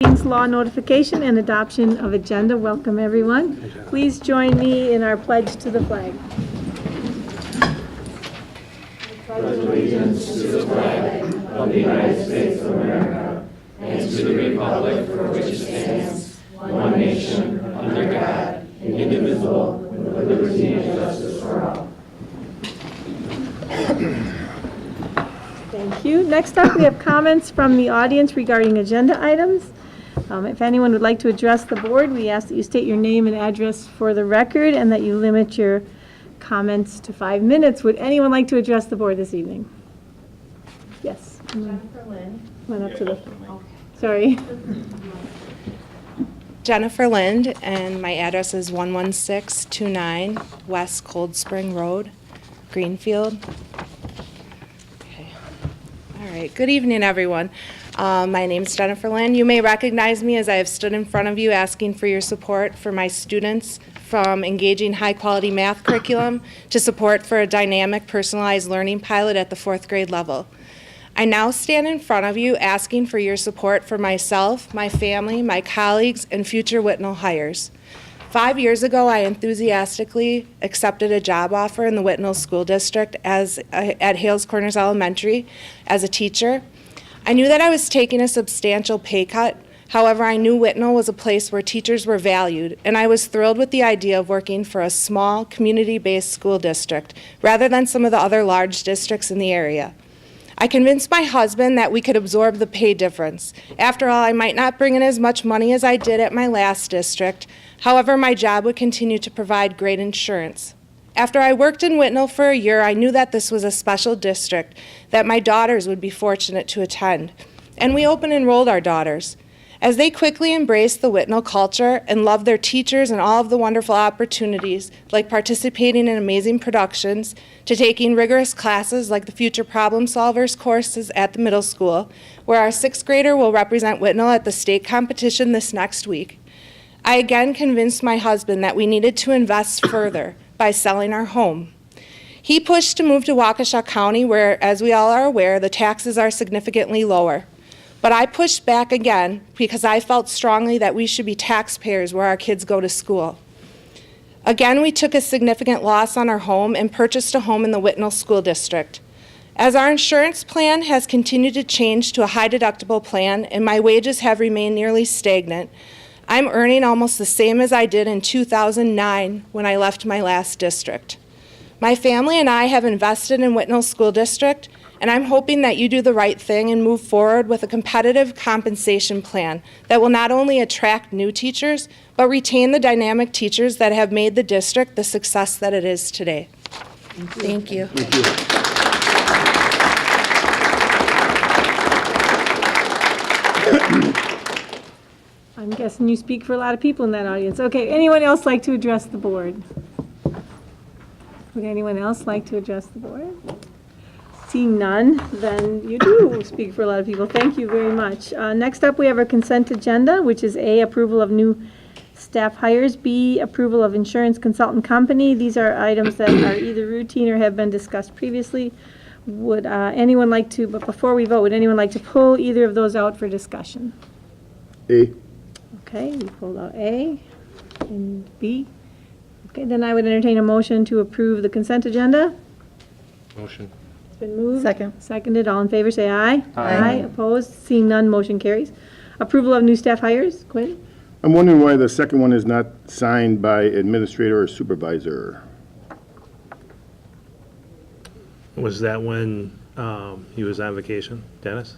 Meetings law notification and adoption of agenda. Welcome, everyone. Please join me in our pledge to the flag. Pledge allegiance to the flag of the United States of America and to the republic for which it stands, one nation, under God, indivisible, with liberty and justice for all. Thank you. Next up, we have comments from the audience regarding agenda items. If anyone would like to address the board, we ask that you state your name and address for the record and that you limit your comments to 5 minutes. Would anyone like to address the board this evening? Yes. Jennifer Lind. Went up to the, sorry. Jennifer Lind, and my address is 11629 West Cold Spring Road, Greenfield. Okay. All right. Good evening, everyone. My name is Jennifer Lind. You may recognize me as I have stood in front of you asking for your support for my students, from engaging high-quality math curriculum to support for a dynamic, personalized learning pilot at the 4th grade level. I now stand in front of you asking for your support for myself, my family, my colleagues, and future Whitnall hires. 5 years ago, I enthusiastically accepted a job offer in the Whitnall School District at Hales Corners Elementary as a teacher. I knew that I was taking a substantial pay cut. However, I knew Whitnall was a place where teachers were valued, and I was thrilled with the idea of working for a small, community-based school district rather than some of the other large districts in the area. I convinced my husband that we could absorb the pay difference. After all, I might not bring in as much money as I did at my last district. However, my job would continue to provide great insurance. After I worked in Whitnall for a year, I knew that this was a special district that my daughters would be fortunate to attend. And we open enrolled our daughters. As they quickly embraced the Whitnall culture and loved their teachers and all of the wonderful opportunities, like participating in amazing productions, to taking rigorous classes like the Future Problem Solvers courses at the middle school, where our 6th grader will represent Whitnall at the state competition this next week, I again convinced my husband that we needed to invest further by selling our home. He pushed to move to Waukesha County, where, as we all are aware, the taxes are significantly lower. But I pushed back again because I felt strongly that we should be taxpayers where our kids go to school. Again, we took a significant loss on our home and purchased a home in the Whitnall School District. As our insurance plan has continued to change to a high deductible plan and my wages have remained nearly stagnant, I'm earning almost the same as I did in 2009 when I left my last district. My family and I have invested in Whitnall School District, and I'm hoping that you do the right thing and move forward with a competitive compensation plan that will not only attract new teachers, but retain the dynamic teachers that have made the district the success that it is today. Thank you. Thank you. I'm guessing you speak for a lot of people in that audience. Okay, anyone else like to address the board? Would anyone else like to address the board? Seeing none, then you do speak for a lot of people. Thank you very much. Next up, we have our consent agenda, which is A, approval of new staff hires, B, approval of insurance consultant company. These are items that are either routine or have been discussed previously. Would anyone like to, but before we vote, would anyone like to pull either of those out for discussion? A. Okay, we pulled out A and B. Okay, then I would entertain a motion to approve the consent agenda. Motion. It's been moved. Second. Seconded. All in favor, say aye. Aye. Opposed? Seeing none, motion carries. Approval of new staff hires. Quinn? I'm wondering why the second one is not signed by administrator or supervisor. Was that when he was on vacation, Dennis?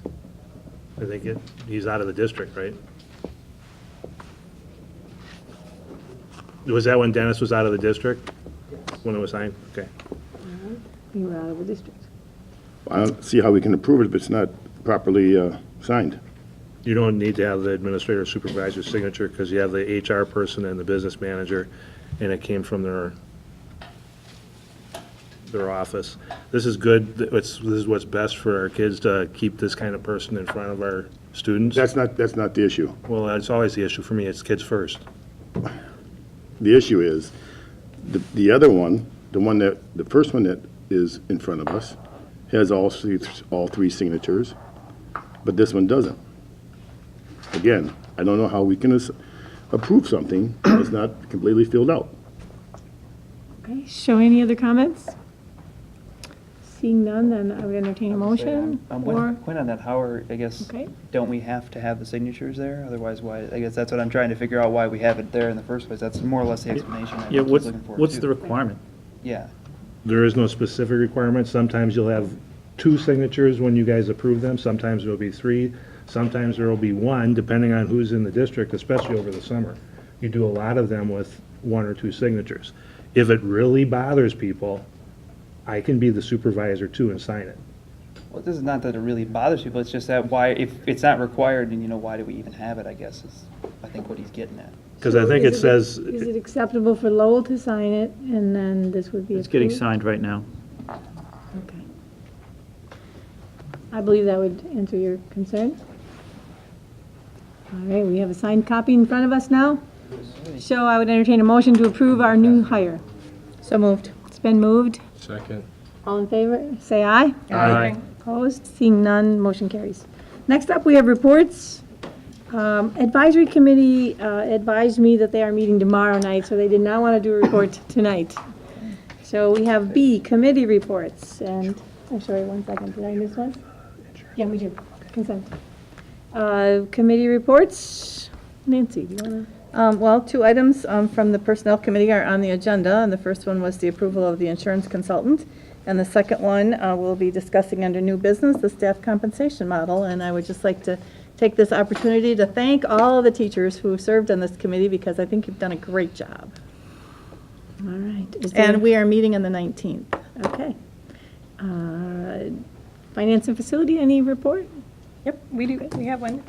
I think he's out of the district, right? Was that when Dennis was out of the district? When it was signed? Okay. You were out of the district. I don't see how we can approve it if it's not properly signed. You don't need to have the administrator or supervisor's signature because you have the HR person and the business manager, and it came from their office. This is good. This is what's best for our kids, to keep this kind of person in front of our students. That's not the issue. Well, that's always the issue for me. It's kids first. The issue is the other one, the first one that is in front of us, has all three signatures, but this one doesn't. Again, I don't know how we can approve something that's not completely filled out. Okay, show any other comments? Seeing none, then I would entertain a motion, or, Point on that, how are, I guess, okay, don't we have to have the signatures there? Otherwise, why, I guess that's what I'm trying to figure out, why we have it there in the first place. That's more or less the explanation I Yeah, was looking for, what's too. the requirement? Yeah. There is no specific requirement. Sometimes you'll have 2 signatures when you guys approve them. Sometimes there'll be 3. Sometimes there'll be 1, depending on who's in the district, especially over the summer. You do a lot of them with 1 or 2 signatures. If it really bothers people, I can be the supervisor too and sign it. Well, this is not that it really bothers people, it's just that why, if it's not required, then, you know, why do we even have it, I guess, is, I think, what he's getting at. Because I think it says, is it acceptable for Lowell to sign it, and then this would be approved? It's getting signed right now. Okay. I believe that would answer your concern. All right, we have a signed copy in front of us now. So I would entertain a motion to approve our new hire. So moved. It's been moved. Second. All in favor, say aye. Aye. Opposed? Seeing none, motion carries. Next up, we have reports. Advisory Committee advised me that they are meeting tomorrow night, so they did not want to do a report tonight. So we have B, committee reports, and, I'm sorry, one second, did I miss one? Yeah, we do, consent. Committee reports, Nancy, do you want to? Well, 2 items from the Personnel Committee are on the agenda, and the first one was the approval of the insurance consultant, and the second one we'll be discussing under new business, the staff compensation model, and I would just like to take this opportunity to thank all of the teachers who served on this committee, because I think you've done a great job. All right. Is there- And we are meeting on the 19th. Okay. Finance and Facility, any report? Yep, we do, we have one.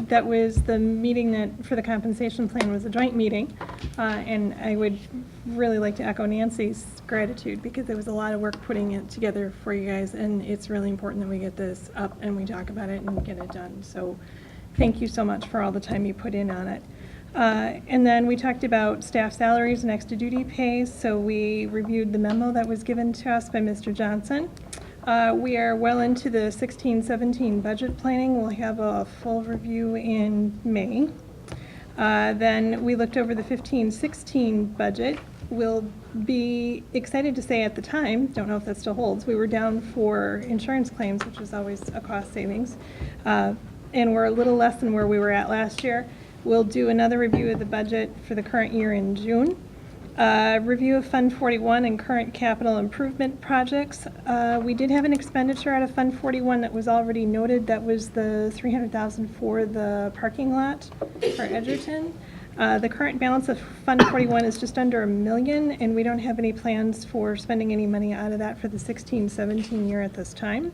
That was the meeting that, for the compensation plan, was a joint meeting. And I would really like to echo Nancy's gratitude, because there was a lot of work putting it together for you guys, and it's really important that we get this up and we talk about it and get it done. So thank you so much for all the time you put in on it. And then we talked about staff salaries and extra duty pay, so we reviewed the memo that was given to us by Mr. Johnson. We are well into the 16-17 budget planning. We'll have a full review in May. Then we looked over the 15-16 budget. We'll be excited to say at the time, don't know if that still holds, we were down for insurance claims, which is always a cost savings. And we're a little less than where we were at last year. We'll do another review of the budget for the current year in June. Review of Fund 41 and current capital improvement projects. We did have an expenditure out of Fund 41 that was already noted. That was the $300,000 for the parking lot for Edgerton. The current balance of Fund 41 is just under $1 million, and we don't have any plans for spending any money out of that for the 16-17 year at this time.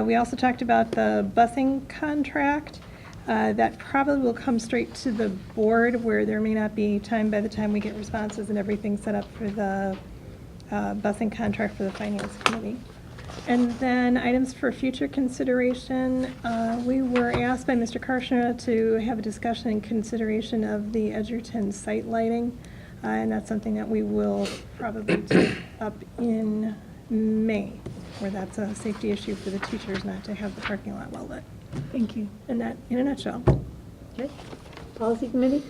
We also talked about the busing contract. That probably will come straight to the board, where there may not be time by the time we get responses and everything set up for the busing contract for the Finance Committee. And then items for future consideration, we were asked by Mr. Karshner to have a discussion and consideration of the Edgerton site lighting, and that's something that we will probably take up in May, where that's a safety issue for the teachers not to have the parking lot well lit. Thank you. And that, in a nutshell. Okay. Policy Committee?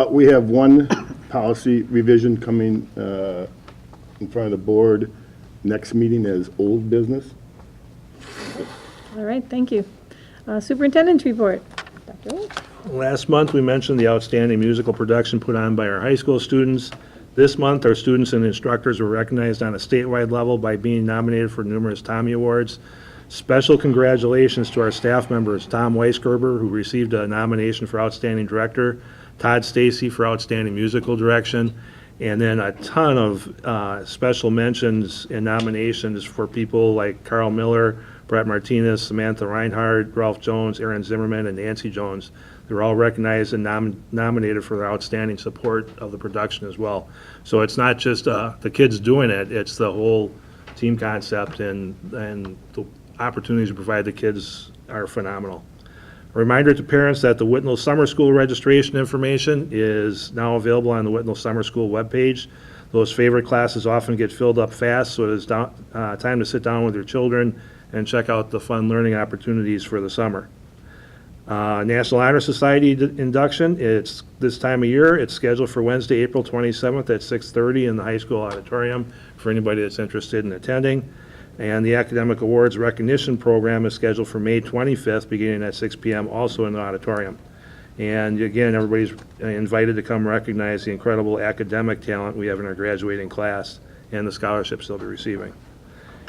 We have one policy revision coming in front of the board. Next meeting is old business. All right, thank you. Superintendent's report. Dr. Wolf? last month, we mentioned the outstanding musical production put on by our high school students. This month, our students and instructors were recognized on a statewide level by being nominated for numerous Tommy Awards. Special congratulations to our staff members, Tom Weisgerber, who received a nomination for Outstanding Director, Todd Stacy for Outstanding Musical Direction, and then a ton of special mentions and nominations for people like Carl Miller, Brett Martinez, Samantha Reinhardt, Ralph Jones, Aaron Zimmerman, and Nancy Jones. They're all recognized and nominated for their outstanding support of the production as well. So it's not just the kids doing it, it's the whole team concept, and the opportunities to provide the kids are phenomenal. A reminder to parents that the Whitnall Summer School registration information is now available on the Whitnall Summer School webpage. Those favorite classes often get filled up fast, so it is time to sit down with your children and check out the fun learning opportunities for the summer. National Honor Society induction, it's this time of year. It's scheduled for Wednesday, April 27th at 6:30 in the high school auditorium for anybody that's interested in attending. And the Academic Awards Recognition Program is scheduled for May 25th, beginning at 6 p.m., also in the auditorium. And again, everybody's invited to come recognize the incredible academic talent we have in our graduating class and the scholarships they'll be receiving.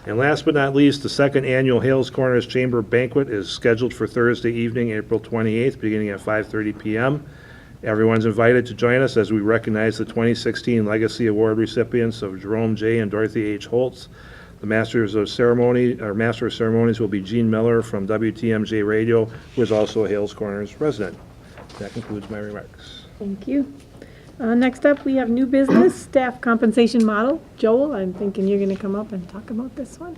And last but not least, the second annual Hales Corners Chamber Banquet is scheduled for Thursday evening, April 28th, beginning at 5:30 p.m. Everyone's invited to join us as we recognize the 2016 Legacy Award recipients of Jerome J. and Dorothy H. Holtz. The Master of Ceremonies will be Gene Miller from WTMJ Radio, who is also a Hales Corners resident. That concludes my remarks. Thank you. Next up, we have new business, staff compensation model. Joel, I'm thinking you're going to come up and talk about this one.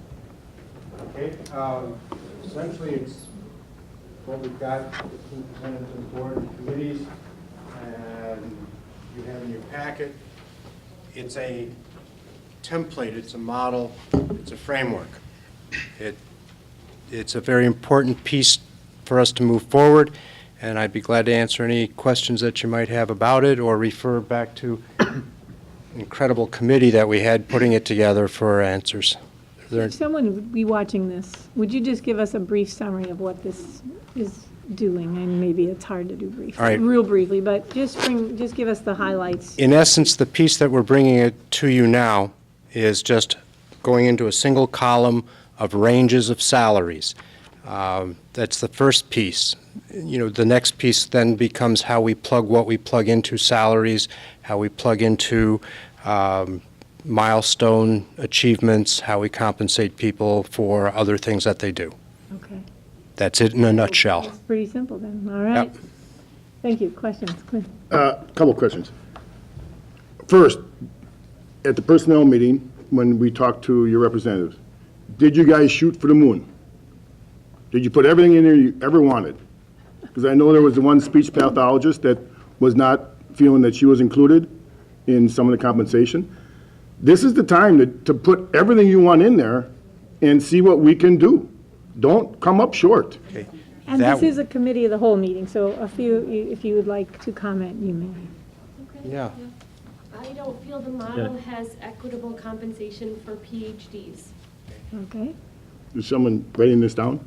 Okay, essentially it's what we've got being presented to the board and committees, and you have in your packet. It's a template, it's a model, it's a framework. It's a very important piece for us to move forward, and I'd be glad to answer any questions that you might have about it or refer back to an incredible committee that we had putting it together for answers. If someone would be watching this, would you just give us a brief summary of what this is doing? And maybe it's hard to do briefly, All right. real briefly, but just give us the highlights. In essence, the piece that we're bringing it to you now is just going into a single column of ranges of salaries. That's the first piece. You know, the next piece then becomes how we plug what we plug into salaries, how we plug into milestone achievements, how we compensate people for other things that they do. Okay. That's it in a nutshell. It's pretty simple then. All right. Yep. Thank you. Questions? Clint? Couple questions. First, at the personnel meeting, when we talked to your representatives, did you guys shoot for the moon? Did you put everything in there you ever wanted? Because I know there was the one speech pathologist that was not feeling that she was included in some of the compensation. This is the time to put everything you want in there and see what we can do. Don't come up short. Okay. And That- this is a committee of the whole meeting, so if you would like to comment, you may. Yeah. I don't feel the model has equitable compensation for PhDs. Okay. Is someone writing this down?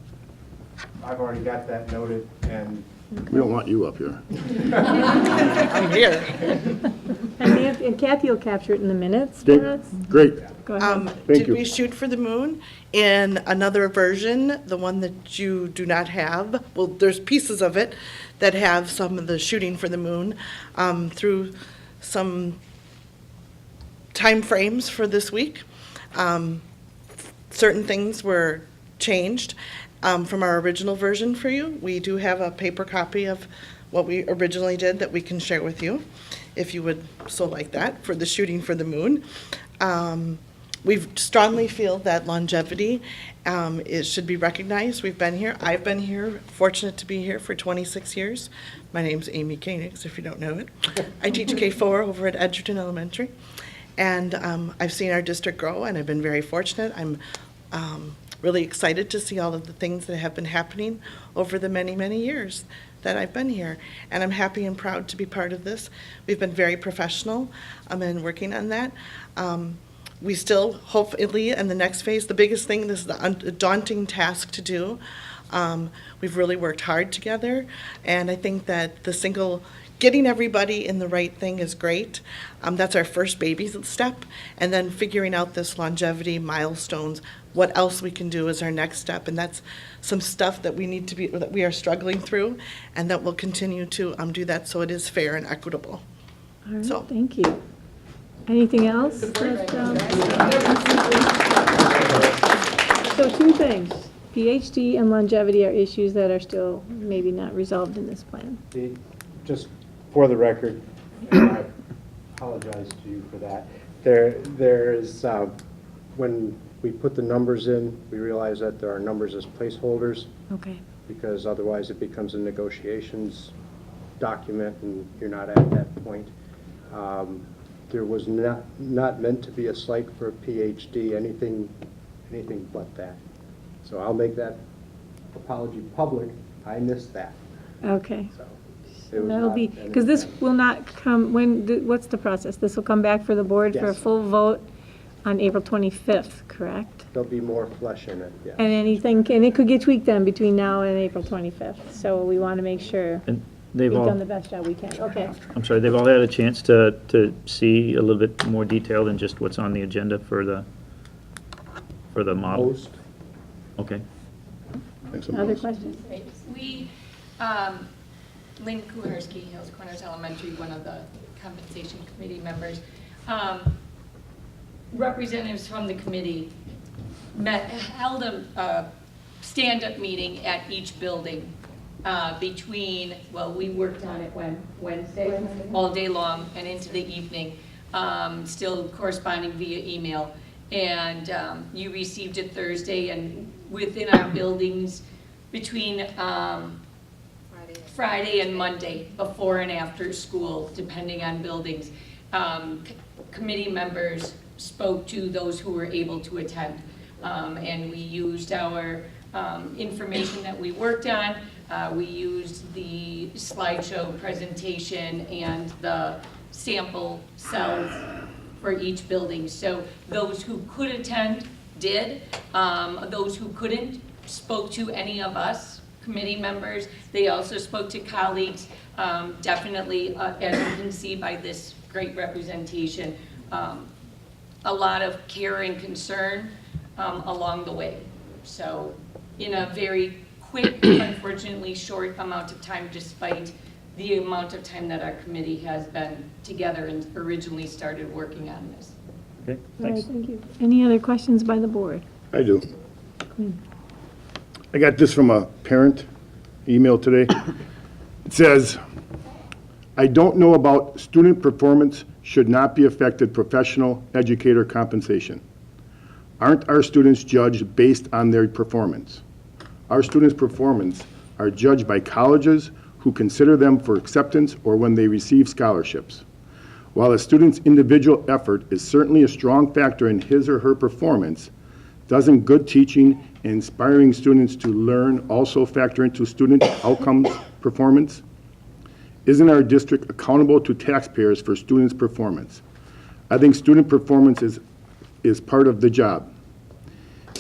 I've already got that noted, and We don't want you up here. I'm here. And Kathy will capture it in the minutes for Okay, us. great. Go ahead. Thank Did you. we shoot for the moon? In another version, the one that you do not have, well, there's pieces of it that have some of the shooting for the moon through some time frames for this week. Certain things were changed from our original version for you. We do have a paper copy of what we originally did that we can share with you, if you would so like that, for the shooting for the moon. We strongly feel that longevity should be recognized. We've been here. I've been here, fortunate to be here for 26 years. My name's Amy Koenigs, if you don't know it. I teach K4 over at Edgerton Elementary. And I've seen our district grow, and I've been very fortunate. I'm really excited to see all of the things that have been happening over the many, many years that I've been here. And I'm happy and proud to be part of this. We've been very professional in working on that. We still, hopefully, in the next phase, the biggest thing, this is a daunting task to do. We've really worked hard together, and I think that getting everybody in the right thing is great. That's our first baby step, and then figuring out this longevity milestones, what else we can do is our next step, and that's some stuff that we are struggling through, and that we'll continue to do that so it is fair and equitable. All right, So- thank you. Anything else? So two things. PhD and longevity are issues that are still maybe not resolved in this plan. just for the record, and I apologize to you for that, there is, when we put the numbers in, we realize that there are numbers as placeholders, Okay. because otherwise it becomes a negotiations document, and you're not at that point. There was not meant to be a slight for a PhD, anything but that. So I'll make that apology public. I missed that. Okay. It was That'll not be, an because this intent. will not come, what's the process? This will come back for the board for a Yes. full vote on April 25th, correct? There'll be more flesh in it, yeah. And anything, and it could get tweaked then between now and April 25th. So we want to make sure And we've they've done the all, best job we can. Okay. I'm sorry, they've all had a chance to see a little bit more detail than just what's on the agenda for the model? Post. Okay. Thanks so Other much. questions? We, Lynn Kuharski, Hills Corners Elementary, one of the compensation committee members, representatives from the committee held a stand-up meeting at each building between, well, we worked on it Wednesday, all day long and into the evening, still corresponding via email. And you received it Thursday, and within our buildings, between Friday and Monday, before and after school, depending on buildings, committee members spoke to those who were able to attend. And we used our information that we worked on. We used the slideshow presentation and the sample cells for each building. So those who could attend did. Those who couldn't spoke to any of us, committee members. They also spoke to colleagues. Definitely, as you can see by this great representation, a lot of care and concern along the way. So in a very quick, unfortunately short amount of time, despite the amount of time that our committee has been together and originally started working on this. Okay, All right, thanks. thank you. Any other questions by the board? I do. I got this from a parent email today. It says, I don't know about student performance should not be affected professional educator compensation. Aren't our students judged based on their performance? Our students' performance are judged by colleges who consider them for acceptance or when they receive scholarships. While a student's individual effort is certainly a strong factor in his or her performance, doesn't good teaching and inspiring students to learn also factor into student outcomes performance? Isn't our district accountable to taxpayers for students' performance? I think student performance is part of the job.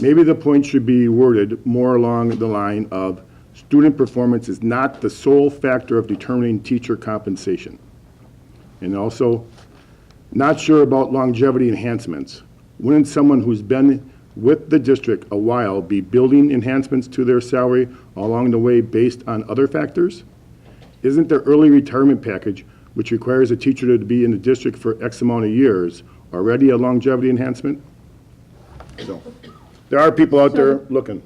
Maybe the point should be worded more along the line of student performance is not the sole factor of determining teacher compensation. And also, not sure about longevity enhancements. Wouldn't someone who's been with the district a while be building enhancements to their salary along the way based on other factors? Isn't the early retirement package, which requires a teacher to be in the district for X amount of years, already a longevity enhancement? So, there are people out there looking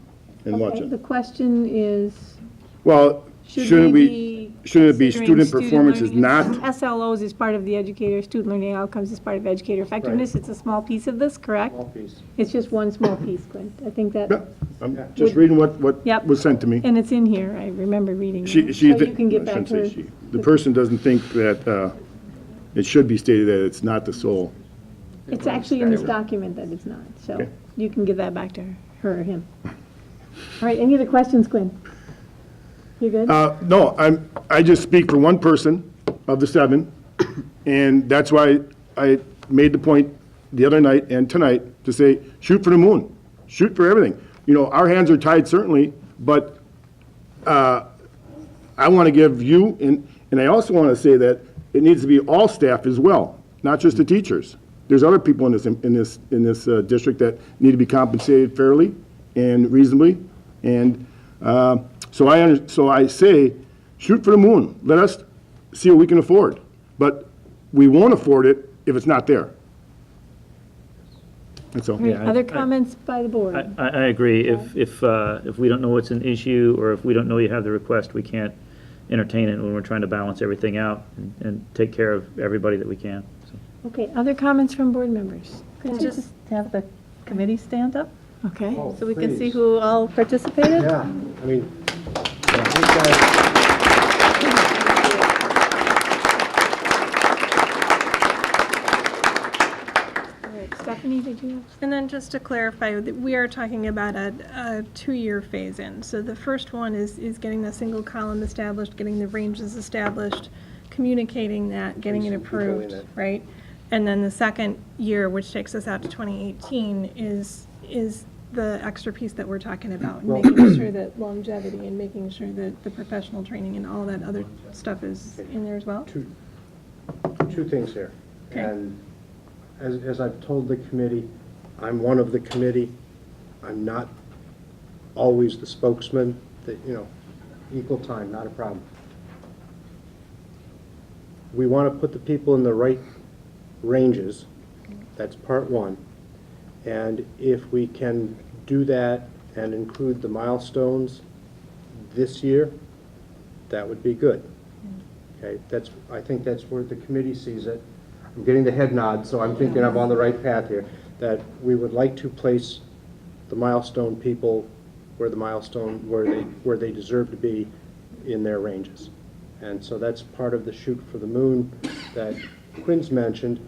and Okay, watching. the question is, Well, shouldn't it be considering student performance is learning not? SLOs is part of the educator, student learning outcomes is part of educator effectiveness. It's a small piece of this, correct? Small piece. It's just one small piece, Clint. I think Yeah, that, I'm just reading what Yep. was sent to me. and it's in here. I remember reading She, that. she, So you can get I back shouldn't to say she. The person doesn't think that, it should be stated that it's not the sole. It's actually in this document that it's not, so Okay. you can give that back to her or him. All right, any other questions, Quinn? You good? No, I just speak for one person of the 7, and that's why I made the point the other night and tonight to say, shoot for the moon, shoot for everything. You know, our hands are tied certainly, but I want to give you, and I also want to say that it needs to be all staff as well, not just the teachers. There's other people in this district that need to be compensated fairly and reasonably, and so I say, shoot for the moon. Let us see what we can afford, but we won't afford it if it's not there. That's all. All right, Yeah, other comments by the board? I agree. If we don't know what's an issue, or if we don't know you have the request, we can't entertain it when we're trying to balance everything out and take care of everybody that we can. So. Okay, other comments from board members? Could you just have the committee stand up Okay. Oh, so we can see please. who all participated? Yeah, I mean, these guys, All right, Stephanie Stephanie, did you have? And then just to clarify, that we are talking about a 2-year phase-in. So the first one is getting the single column established, getting the ranges established, communicating that, getting it Placing people in approved, it. right? And then the second year, which takes us out to 2018, is the extra piece that we're talking about, and making sure that longevity and making sure that the professional training and all that other stuff is in there as well? Two things here. Okay. And as I've told the committee, I'm one of the committee. I'm not always the spokesman, that, equal time, not a problem. We want to put the people in the right ranges. That's part one. And if we can do that and include the milestones this year, that would be good. Okay, I think that's where the committee sees it. I'm getting the head nod, so I'm thinking I'm on the right path here, that we would like to place the milestone people where they deserve to be in their ranges. And so that's part of the shoot for the moon that Quinn's mentioned.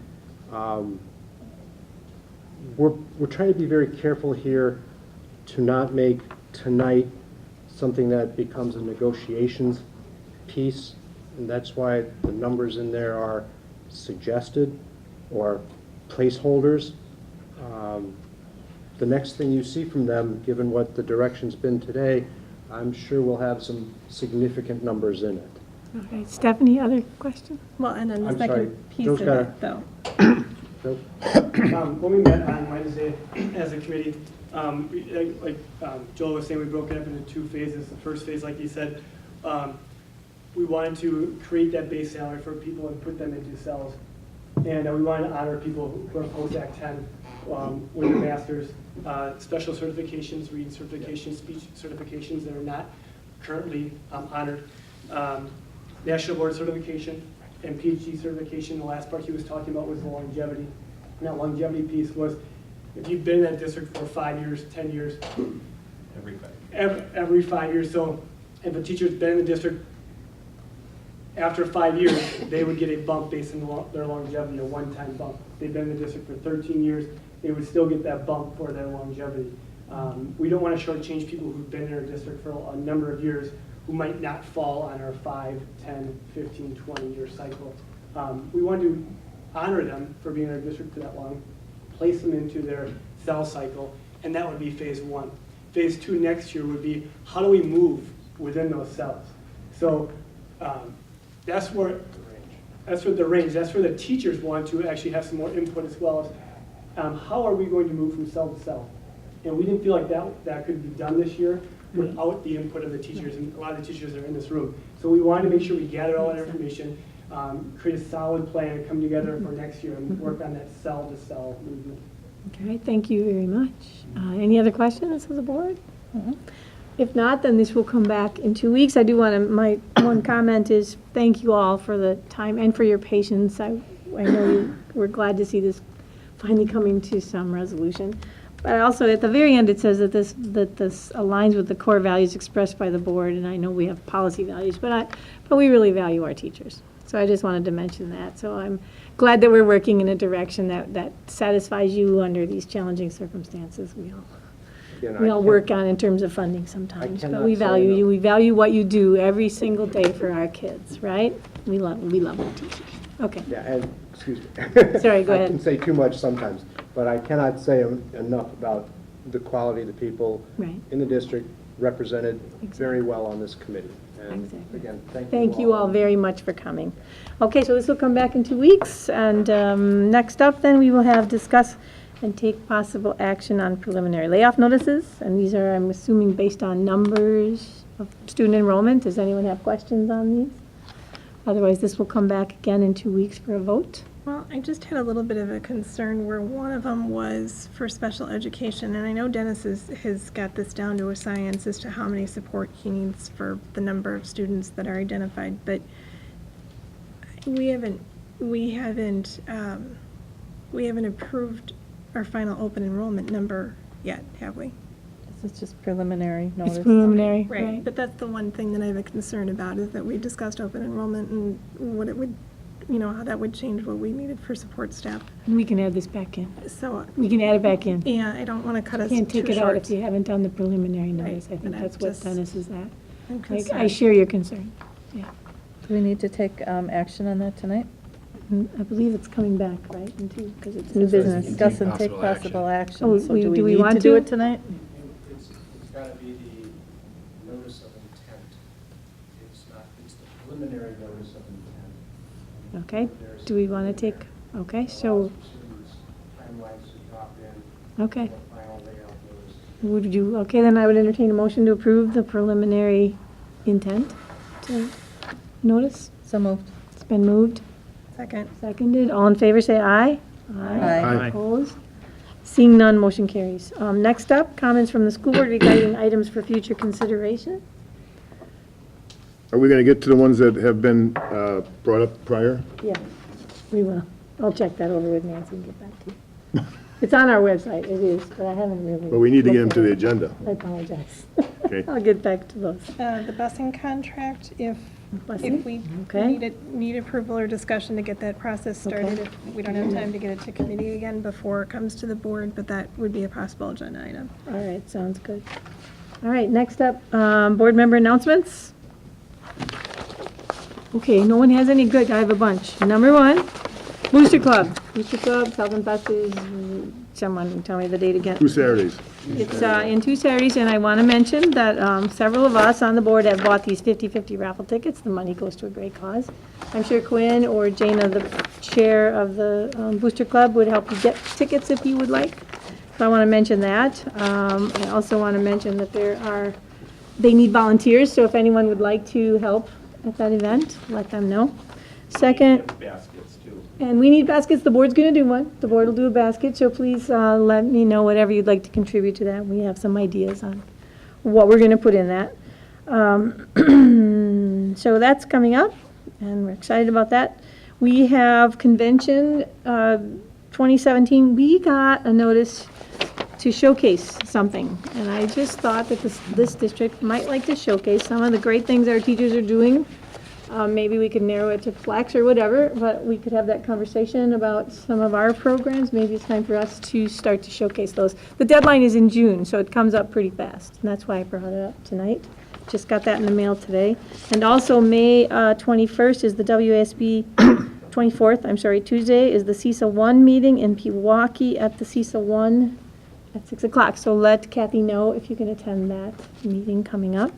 We're trying to be very careful here to not make tonight something that becomes a negotiations piece, and that's why the numbers in there are suggested or placeholders. The next thing you see from them, given what the direction's been today, I'm sure we'll have some significant numbers in it. Okay, Stephanie, other question? Well, and then the I'm sorry, second piece Joe's of got it, though. Joe? When we met on Wednesday as a committee, like Joel was saying, we broke it up into 2 phases. The first phase, like he said, we wanted to create that base salary for people and put them into cells. And we wanted to honor people who are post-Act 10 with their masters, special certifications, reading certifications, speech certifications that are not currently honored, national board certification, and PhD certification. The last part he was talking about was the longevity. And that longevity piece was, if you've been in that district for 5 years, 10 years, every 5 years. So if a teacher's been in the district after 5 years, they would get a bump based on their longevity, a one-time bump. If they've been in the district for 13 years, they would still get that bump for their longevity. We don't want to shortchange people who've been in our district for a number of years who might not fall on our 5, 10, 15, 20-year cycle. We want to honor them for being in our district for that long, place them into their cell cycle, and that would be phase 1. Phase 2 next year would be, how do we move within those cells? So that's where the range, that's where the teachers want to actually have some more input, as well as how are we going to move from cell to cell? And we didn't feel like that could be done this year without the input of the teachers, and a lot of the teachers are in this room. So we wanted to make sure we gathered all that information, create a solid plan, and come together for next year and work on that cell-to-cell movement. Okay, thank you very much. Any other questions of the board? If not, then this will come back in 2 weeks. I do want to, my one comment is thank you all for the time and for your patience. I know we're glad to see this finally coming to some resolution. But also, at the very end, it says that this aligns with the core values expressed by the board, and I know we have policy values, but we really value our teachers. So I just wanted to mention that. So I'm glad that we're working in a direction that satisfies you under these challenging circumstances we all work on in terms of funding sometimes. But we value you. We value what you do every single day for our kids, right? We love our teachers. Okay. Yeah, and, excuse me. Sorry, go ahead. I can say too much sometimes, but I cannot say enough about the quality of the people in the district represented very well on this committee. And Exactly. again, Thank you all very much for coming. Okay, so this will come back in 2 weeks, and next up then we will discuss and take possible action on preliminary layoff notices, and these are, I'm assuming, based on numbers of student enrollment. Does anyone have questions on these? Otherwise, this will come back again in 2 weeks for a vote. Well, I just had a little bit of a concern where one of them was for special education, and I know Dennis has got this down to a science as to how many support he needs for the number of students that are identified, but we haven't approved our final open enrollment number yet, have we? This is just preliminary notice. It's preliminary, Right, but that's the one thing that I have a concern about, is that we discussed open enrollment and what it would how that would change what we needed for support staff. And we can add this back in. So, We can add it back in. yeah, I don't want to cut us too Can't short. take it out if you haven't done the preliminary notice. I Right, think but that's I'm what just- Dennis is at. I'm I concerned. share your concern. Yeah. Do we need to take action on that tonight? I believe it's coming back, right? Because it's new business. Discuss and take possible action. Oh, So do we need want to do to? it tonight? It's got to be the notice of intent. It's not, it's the preliminary notice of intent. Okay, do we want to take, okay, so, Timelines to drop in. okay. What final layout notice. Would you, okay, then I would entertain a motion to approve the preliminary intent to notice. So moved. It's been moved, Second. seconded. All in favor, say aye. Aye. Opposed? Seeing none, motion carries. Next up, comments from the school board regarding items for future consideration. Are we going to get to the ones that have been brought up prior? Yeah, we will. I'll check that over with Nancy and get back to you. It's on our website, it is, but I haven't really. But we need to get them looked to at the it. agenda. I apologize. Okay. I'll get back to those. The busing contract, if Busing? we Okay. need approval or discussion to get that process started, Okay. if we don't have time to get it to committee again before it comes to the board, but that would be a possible agenda item. All right, sounds good. All right, next up, board member announcements. Okay, no one has any good, I have a bunch. Number one, Booster Club. Booster Club, Southern Buses, someone tell me the date again. 2 Saturdays. It's in 2 Saturdays, and I want to mention that several of us on the board have bought these 50/50 raffle tickets. The money goes to a great cause. I'm sure Quinn or Jana, the chair of the Booster Club, would help you get tickets if you would like. So I want to mention that. I also want to mention that they need volunteers, so if anyone would like to help at that event, let them know. Second. Baskets too. And we need baskets. The board's going to do one. The board will do a basket, so please let me know whatever you'd like to contribute to that. We have some ideas on what we're going to put in that. So that's coming up, and we're excited about that. We have convention 2017. We got a notice to showcase something, and I just thought that this district might like to showcase some of the great things our teachers are doing. Maybe we could narrow it to flex or whatever, but we could have that conversation about some of our programs. Maybe it's time for us to start to showcase those. The deadline is in June, so it comes up pretty fast, and that's why I brought it up tonight. Just got that in the mail today. And also, May 21st is the WASB, 24th, I'm sorry, Tuesday, is the CISA 1 meeting in Pewaukee at the CISA 1 at 6 o'clock. So let Kathy know if you can attend that meeting coming up.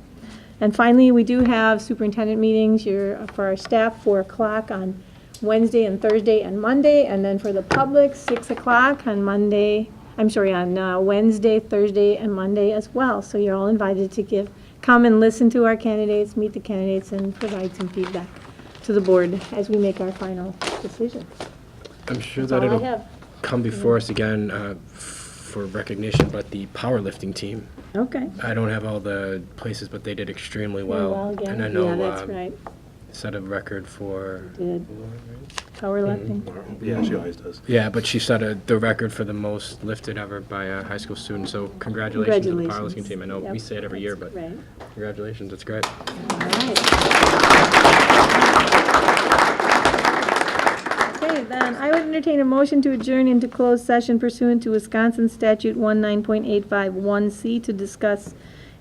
And finally, we do have superintendent meetings for our staff, 4 o'clock on Wednesday and Thursday and Monday, and then for the public, 6 o'clock on Wednesday, Thursday, and Monday as well. So you're all invited to come and listen to our candidates, meet the candidates, and provide some feedback to the board as we make our final decision. I'm sure That's that all I it'll have. come before us again for recognition, but the powerlifting team. Okay. I don't have all the places, but they did extremely well. again. And I know Yeah, that's right. set a record for. Did. Powerlifting. Yeah, she always does. Yeah, but she set the record for the most lifted ever by a high school student. So congratulations to the powerlifting team. I know we Yep, say it every year, that's but right. congratulations, that's great. All right. Okay, then I would entertain a motion to adjourn into closed session pursuant to Wisconsin Statute 19.851C to discuss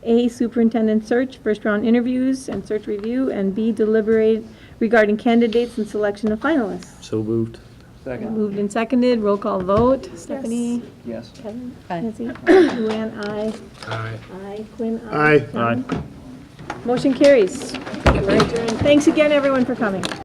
A, superintendent search, first-round interviews and search review, and B, deliberate regarding candidates and selection of finalists. So moved. Second. Moved and seconded, roll call vote. Stephanie? Yes. Kevin? Aye. Nancy? Luann, aye. Aye. Aye. Quinn, Aye. Aye. Motion carries. We're adjourned. Thanks again, everyone, for coming.